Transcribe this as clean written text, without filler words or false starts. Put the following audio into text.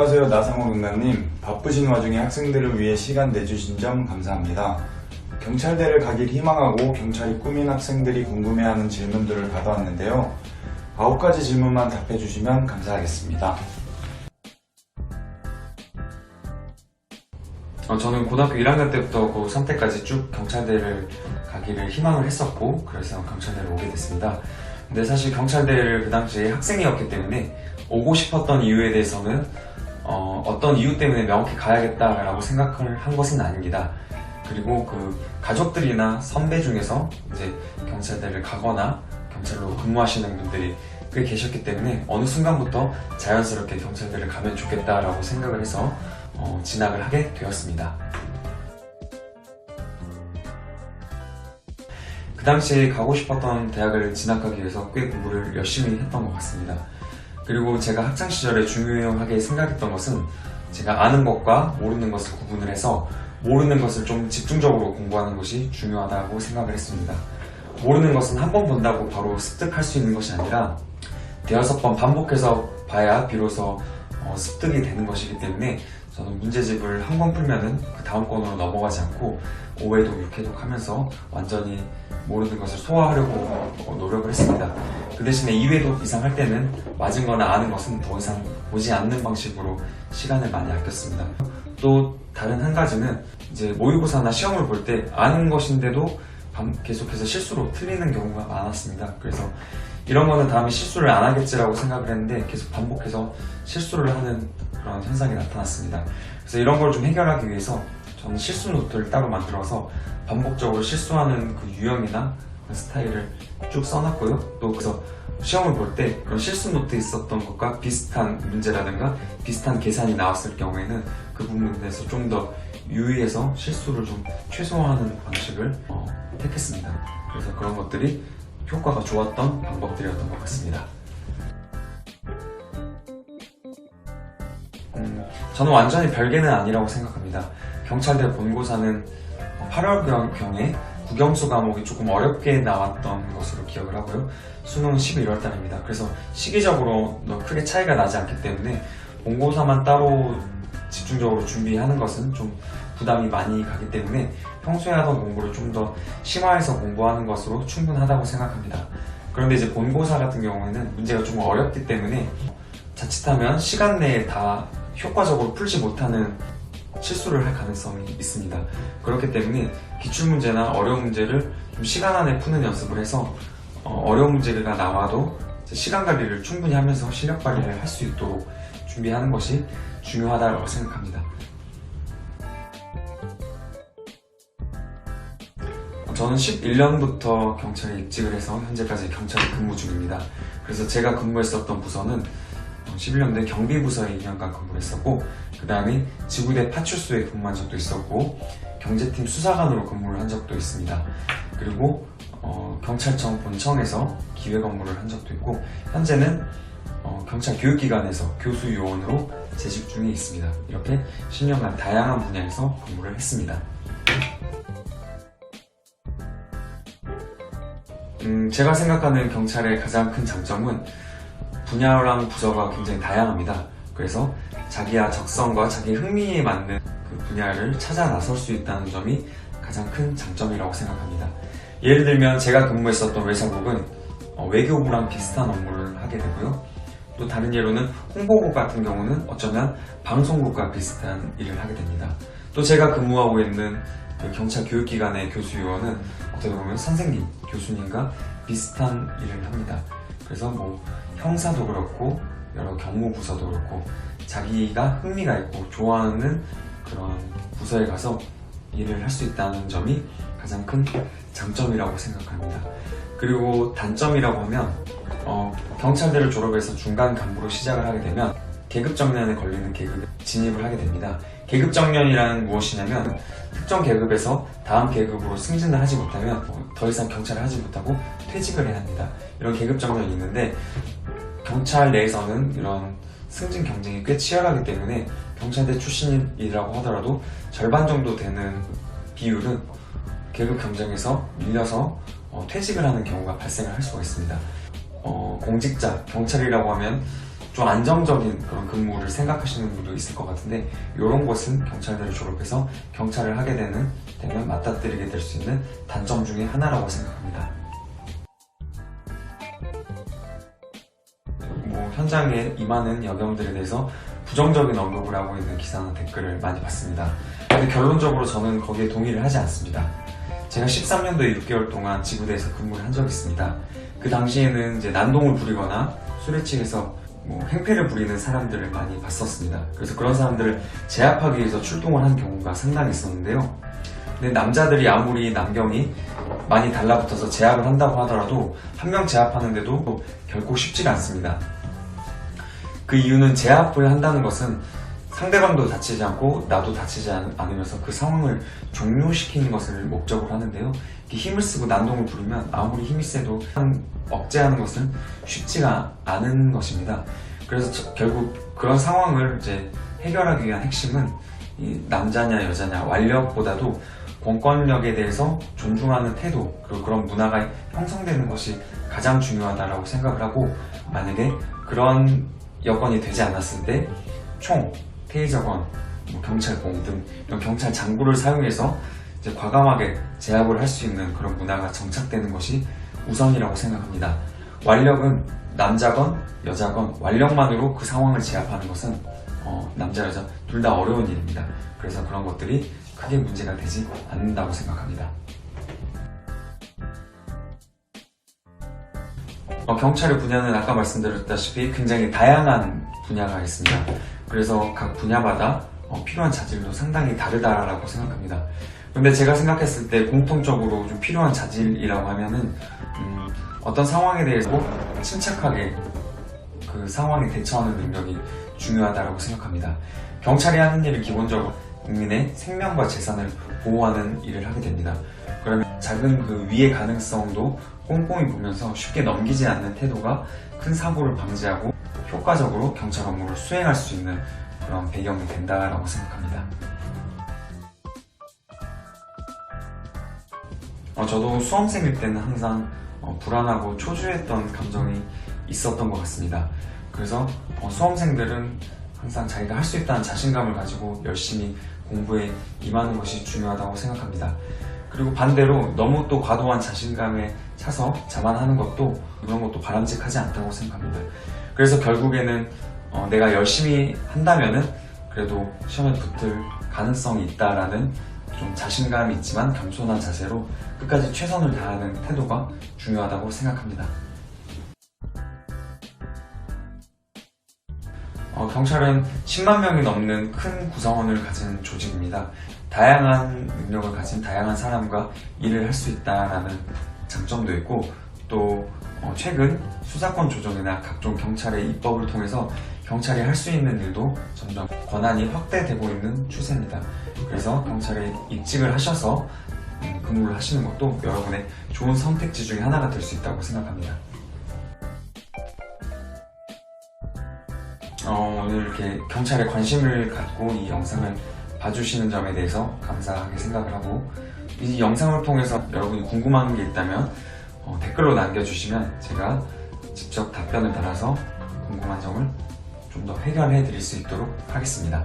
안녕하세요. 나상호 강사님. 바쁘신 와중에 학생들을 위해 시간 내주신 점 감사합니다. 경찰대를 가길 희망하고 경찰이 꿈인 학생들이 궁금해하는 질문들을 받아왔는데요. 9가지 질문만 답해주시면 감사하겠습니다. 저는 고등학교 1학년 때부터 고3 때까지 쭉 경찰대를 가기를 희망을 했었고, 그래서 경찰대를 오게 됐습니다. 근데 사실 경찰대를 그 당시에 학생이었기 때문에 오고 싶었던 이유에 대해서는 어떤 이유 때문에 명확히 가야겠다라고 생각을 한 것은 아닙니다. 그리고 그 가족들이나 선배 중에서 이제 경찰대를 가거나 경찰로 근무하시는 분들이 꽤 계셨기 때문에 어느 순간부터 자연스럽게 경찰대를 가면 좋겠다라고 생각을 해서 진학을 하게 되었습니다. 그 당시에 가고 싶었던 대학을 진학하기 위해서 꽤 공부를 열심히 했던 것 같습니다. 그리고 제가 학창시절에 중요하게 생각했던 것은 제가 아는 것과 모르는 것을 구분을 해서 모르는 것을 좀 집중적으로 공부하는 것이 중요하다고 생각을 했습니다. 모르는 것은 한 번 본다고 바로 습득할 수 있는 것이 아니라 대여섯 번 반복해서 봐야 비로소 습득이 되는 것이기 때문에 저는 문제집을 한 번 풀면은 그 다음 권으로 넘어가지 않고 5회독, 6회독 하면서 완전히 모르는 것을 소화하려고 노력을 했습니다. 그 대신에 2회독 이상 할 때는 맞은 거나 아는 것은 더 이상 보지 않는 방식으로 시간을 많이 아꼈습니다. 또 다른 한 가지는 이제 모의고사나 시험을 볼 때 아는 것인데도 계속해서 실수로 틀리는 경우가 많았습니다. 그래서 이런 거는 다음에 실수를 안 하겠지라고 생각을 했는데 계속 반복해서 실수를 하는 그런 현상이 나타났습니다. 그래서 이런 걸 좀 해결하기 위해서 저는 실수 노트를 따로 만들어서 반복적으로 실수하는 그 유형이나 그 스타일을 쭉 써놨고요. 또 그래서 시험을 볼 때 그런 실수 노트에 있었던 것과 비슷한 문제라든가 비슷한 계산이 나왔을 경우에는 그 부분에서 좀 더 유의해서 실수를 좀 최소화하는 방식을 택했습니다. 그래서 그런 것들이 효과가 좋았던 방법들이었던 것 같습니다. 저는 완전히 별개는 아니라고 생각합니다. 경찰대 본고사는 8월경에 국영수 과목이 조금 어렵게 나왔던 것으로 기억을 하고요. 수능은 11월 달입니다. 그래서 시기적으로 크게 차이가 나지 않기 때문에 본고사만 따로 집중적으로 준비하는 것은 좀 부담이 많이 가기 때문에 평소에 하던 공부를 좀 더 심화해서 공부하는 것으로 충분하다고 생각합니다. 그런데 이제 본고사 같은 경우에는 문제가 좀 어렵기 때문에 자칫하면 시간 내에 다 효과적으로 풀지 못하는 실수를 할 가능성이 있습니다. 그렇기 때문에 기출문제나 어려운 문제를 좀 시간 안에 푸는 연습을 해서 어려운 문제가 나와도 시간 관리를 충분히 하면서 실력 발휘를 할 수 있도록 준비하는 것이 중요하다고 생각합니다. 저는 11년부터 경찰에 입직을 해서 현재까지 경찰에 근무 중입니다. 그래서 제가 근무했었던 부서는 11년도에 경비부서에 2년간 근무를 했었고, 그 다음에 지구대 파출소에 근무한 적도 있었고, 경제팀 수사관으로 근무를 한 적도 있습니다. 그리고 경찰청 본청에서 기획 업무를 한 적도 있고, 현재는 경찰 교육기관에서 교수 요원으로 재직 중에 있습니다. 이렇게 10년간 다양한 분야에서 근무를 했습니다. 제가 생각하는 경찰의 가장 큰 장점은 분야랑 부서가 굉장히 다양합니다. 그래서 자기와 적성과 자기 흥미에 맞는 그 분야를 찾아 나설 수 있다는 점이 가장 큰 장점이라고 생각합니다. 예를 들면 제가 근무했었던 외사국은 외교부랑 비슷한 업무를 하게 되고요. 또 다른 예로는 홍보국 같은 경우는 어쩌면 방송국과 비슷한 일을 하게 됩니다. 또 제가 근무하고 있는 그 경찰 교육기관의 교수 요원은 어떻게 보면 선생님, 교수님과 비슷한 일을 합니다. 그래서 뭐 형사도 그렇고 여러 경무부서도 그렇고 자기가 흥미가 있고 좋아하는 그런 부서에 가서 일을 할 수 있다는 점이 가장 큰 장점이라고 생각합니다. 그리고 단점이라고 하면 경찰대를 졸업해서 중간 간부로 시작을 하게 되면 계급정년에 걸리는 계급에 진입을 하게 됩니다. 계급정년이란 무엇이냐면 특정 계급에서 다음 계급으로 승진을 하지 못하면 더 이상 경찰을 하지 못하고 퇴직을 해야 합니다. 이런 계급정년이 있는데 경찰 내에서는 이런 승진 경쟁이 꽤 치열하기 때문에 경찰대 출신이라고 하더라도 절반 정도 되는 비율은 계급 경쟁에서 밀려서 퇴직을 하는 경우가 발생을 할 수가 있습니다. 공직자, 경찰이라고 하면 좀 안정적인 그런 근무를 생각하시는 분도 있을 것 같은데, 이런 것은 경찰대를 졸업해서 경찰을 하게 되면 맞닥뜨리게 될 수 있는 단점 중에 하나라고 생각합니다. 현장에 임하는 여경들에 대해서 부정적인 언급을 하고 있는 기사나 댓글을 많이 봤습니다. 근데 결론적으로 저는 거기에 동의를 하지 않습니다. 제가 13년도에 6개월 동안 지구대에서 근무를 한 적이 있습니다. 그 당시에는 이제 난동을 부리거나 술에 취해서 행패를 부리는 사람들을 많이 봤었습니다. 그래서 그런 사람들을 제압하기 위해서 출동을 한 경우가 상당히 있었는데요. 근데 남자들이 아무리 남경이 많이 달라붙어서 제압을 한다고 하더라도 한 명 제압하는데도 결코 쉽지가 않습니다. 그 이유는 제압을 한다는 것은 상대방도 다치지 않고 나도 다치지 않으면서 그 상황을 종료시키는 것을 목적으로 하는데요. 힘을 쓰고 난동을 부리면 아무리 힘이 세도 억제하는 것은 쉽지가 않은 것입니다. 그래서 결국 그런 상황을 이제 해결하기 위한 핵심은 이 남자냐 여자냐 완력보다도 공권력에 대해서 존중하는 태도, 그리고 그런 문화가 형성되는 것이 가장 중요하다고 생각을 하고, 만약에 그런 여건이 되지 않았을 때 총, 테이저건, 경찰공 등 이런 경찰 장구를 사용해서 이제 과감하게 제압을 할 수 있는 그런 문화가 정착되는 것이 우선이라고 생각합니다. 완력은 남자건 여자건 완력만으로 그 상황을 제압하는 것은 남자 여자 둘 다 어려운 일입니다. 그래서 그런 것들이 크게 문제가 되지 않는다고 생각합니다. 경찰의 분야는 아까 말씀드렸다시피 굉장히 다양한 분야가 있습니다. 그래서 각 분야마다 필요한 자질도 상당히 다르다라고 생각합니다. 근데 제가 생각했을 때 공통적으로 좀 필요한 자질이라고 하면은 어떤 상황에 대해서 침착하게 그 상황에 대처하는 능력이 중요하다고 생각합니다. 경찰이 하는 일은 기본적으로 국민의 생명과 재산을 보호하는 일을 하게 됩니다. 그러면 작은 그 위해 가능성도 꼼꼼히 보면서 쉽게 넘기지 않는 태도가 큰 사고를 방지하고 효과적으로 경찰 업무를 수행할 수 있는 그런 배경이 된다라고 생각합니다. 저도 수험생일 때는 항상 불안하고 초조했던 감정이 있었던 것 같습니다. 그래서 수험생들은 항상 자기가 할 수 있다는 자신감을 가지고 열심히 공부에 임하는 것이 중요하다고 생각합니다. 그리고 반대로 너무 또 과도한 자신감에 차서 자만하는 것도 그런 것도 바람직하지 않다고 생각합니다. 그래서 결국에는 내가 열심히 한다면은 그래도 시험에 붙을 가능성이 있다라는 좀 자신감이 있지만 겸손한 자세로 끝까지 최선을 다하는 태도가 중요하다고 생각합니다. 경찰은 10만 명이 넘는 큰 구성원을 가진 조직입니다. 다양한 능력을 가진 다양한 사람과 일을 할 수 있다는 장점도 있고, 또 최근 수사권 조정이나 각종 경찰의 입법을 통해서 경찰이 할 수 있는 일도 점점 권한이 확대되고 있는 추세입니다. 그래서 경찰에 입직을 하셔서 근무를 하시는 것도 여러분의 좋은 선택지 중에 하나가 될 수 있다고 생각합니다. 오늘 이렇게 경찰에 관심을 갖고 이 영상을 봐주시는 점에 대해서 감사하게 생각을 하고, 이 영상을 통해서 여러분이 궁금한 게 있다면 댓글로 남겨주시면 제가 직접 답변을 달아서 궁금한 점을 좀 더 해결해 드릴 수 있도록 하겠습니다.